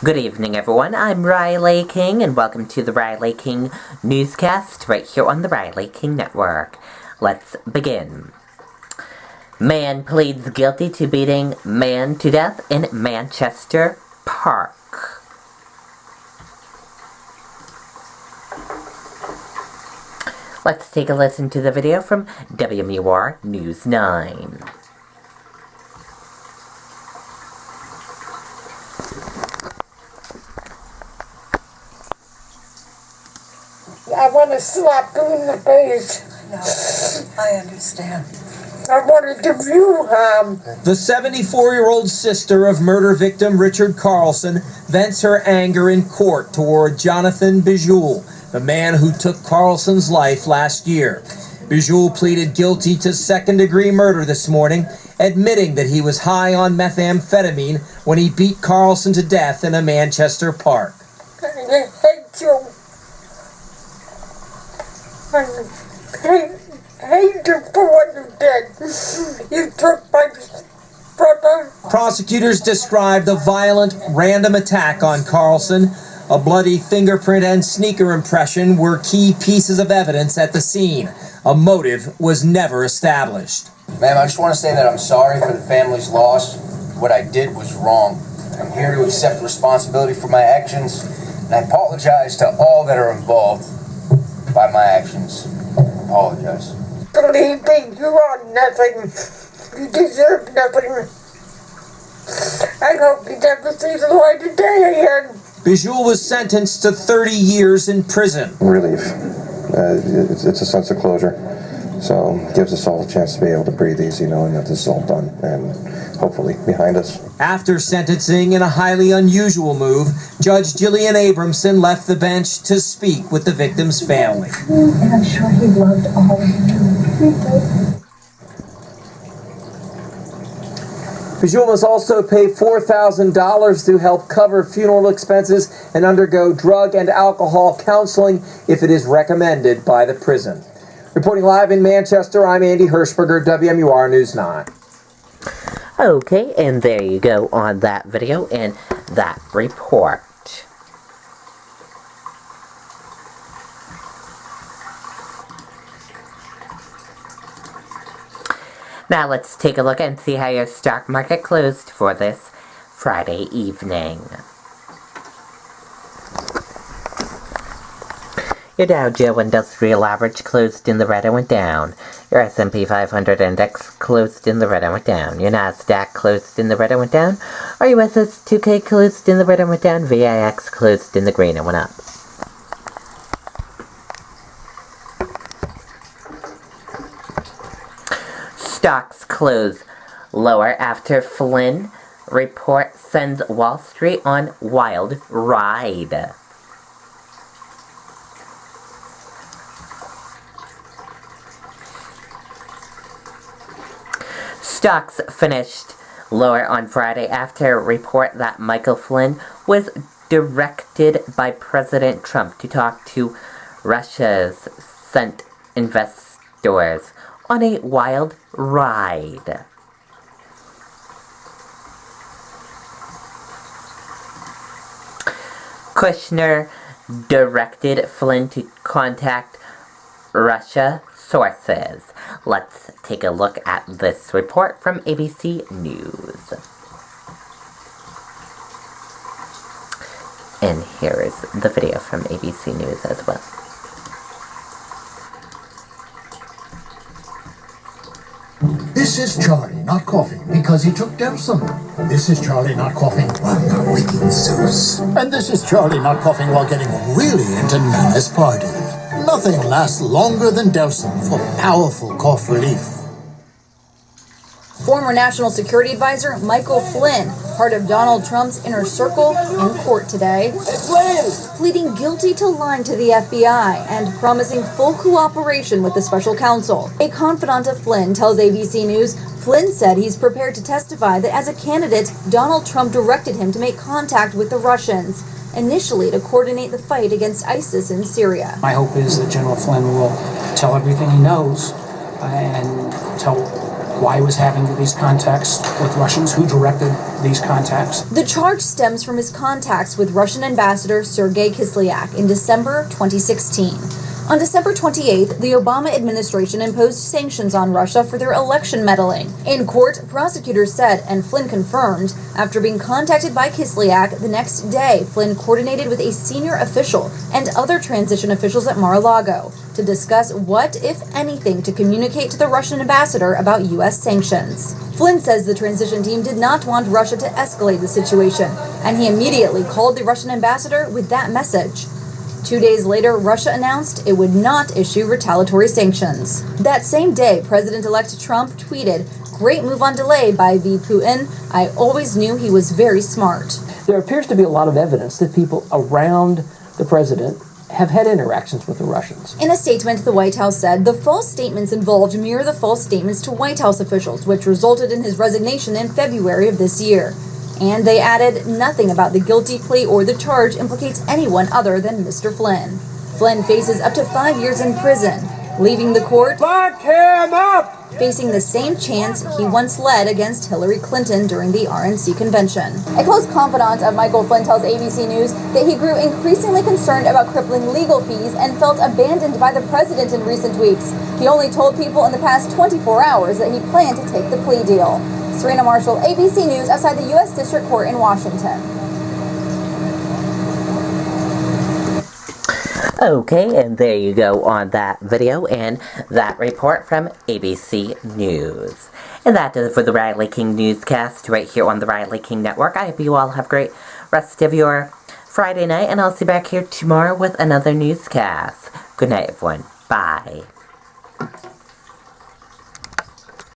Good evening, everyone. I'm Riley King, and welcome to the Riley King newscast right here on the Riley King Network. Let's begin. Man pleads guilty to beating man to death in Manchester Park. Let's take a listen to the video from WMUR News 9. I want to slap you in the face. No, I understand. I wanted to view The 74-year-old sister of murder victim Richard Carlson vents her anger in court toward Jonathan Bijul, the man who took Carlson's life last year. Bijul pleaded guilty to second-degree murder this morning, admitting that he was high on methamphetamine when he beat Carlson to death in a Manchester park. I hate you. I hate you for what you did. You took my brother. Prosecutors described the violent, random attack on Carlson. A bloody fingerprint and sneaker impression were key pieces of evidence at the scene. A motive was never established. Ma'am, I just want to say that I'm sorry for the family's loss. What I did was wrong. I'm here to accept responsibility for my actions, and I apologize to all that are involved by my actions. I apologize. Believe me, you are nothing. You deserve nothing. I hope you never see the light of day again. Bijul was sentenced to 30 years in prison. Relief. It's a sense of closure. So it gives us all a chance to be able to breathe easy knowing that this is all done and hopefully behind us. After sentencing in a highly unusual move, Judge Gillian Abramson left the bench to speak with the victim's family. And I'm sure he loved all of you. Bijul must also pay $4,000 to help cover funeral expenses and undergo drug and alcohol counseling if it is recommended by the prison. Reporting live in Manchester, I'm Andy Hirschberger, WMUR News 9. Okay, and there you go on that video and that report. Now let's take a look and see how your stock market closed for this Friday evening. Your Dow Jones Industrial Average closed in the red and went down. Your S&P 500 Index closed in the red and went down. Your Nasdaq closed in the red and went down. Our USS 2K closed in the red and went down. VIX closed in the green and went up. Stocks close lower after Flynn report sends Wall Street on wild ride. Stocks finished lower on Friday after a report that Michael Flynn was directed by President Trump to talk to Russia's sent investors on a wild ride. Kushner directed Flynn to contact Russia sources. Let's take a look at this report from ABC News. And here is the video from ABC News as well. This is Charlie not coughing because he took Depsom. This is Charlie not coughing while not waking Zeus. And this is Charlie not coughing while getting really into Nana's party. Nothing lasts longer than Depsom for powerful cough relief. Former National Security Advisor Michael Flynn, part of Donald Trump's inner circle, in court today, pleading guilty to lying to the FBI and promising full cooperation with the special counsel. A confidant of Flynn tells ABC News Flynn said he's prepared to testify that as a candidate, Donald Trump directed him to make contact with the Russians, initially to coordinate the fight against ISIS in Syria. My hope is that General Flynn will tell everything he knows and tell why he was having these contacts with Russians, who directed these contacts. The charge stems from his contacts with Russian Ambassador Sergei Kislyak in December 2016. On December 28th, the Obama administration imposed sanctions on Russia for their election meddling. In court, prosecutors said, and Flynn confirmed, after being contacted by Kislyak the next day, Flynn coordinated with a senior official and other transition officials at Mar-a-Lago to discuss what, if anything, to communicate to the Russian ambassador about U.S. sanctions. Flynn says the transition team did not want Russia to escalate the situation, and he immediately called the Russian ambassador with that message. 2 days later, Russia announced it would not issue retaliatory sanctions. That same day, President-elect Trump tweeted, "Great move on delay by V. Putin. I always knew he was very smart." There appears to be a lot of evidence that people around the president have had interactions with the Russians. In a statement, the White House said the false statements involved mirror the false statements to White House officials, which resulted in his resignation in February of this year. And they added nothing about the guilty plea or the charge implicates anyone other than Mr. Flynn. Flynn faces up to 5 years in prison, leaving the court Lock him up! facing the same chance he once led against Hillary Clinton during the RNC convention. A close confidant of Michael Flynn tells ABC News that he grew increasingly concerned about crippling legal fees and felt abandoned by the president in recent weeks. He only told people in the past 24 hours that he planned to take the plea deal. Serena Marshall, ABC News, outside the U.S. District Court in Washington. Okay, and there you go on that video and that report from ABC News. And that does it for the Riley King newscast right here on the Riley King Network. I hope you all have a great rest of your Friday night, and I'll see you back here tomorrow with another newscast. Good night, everyone. Bye.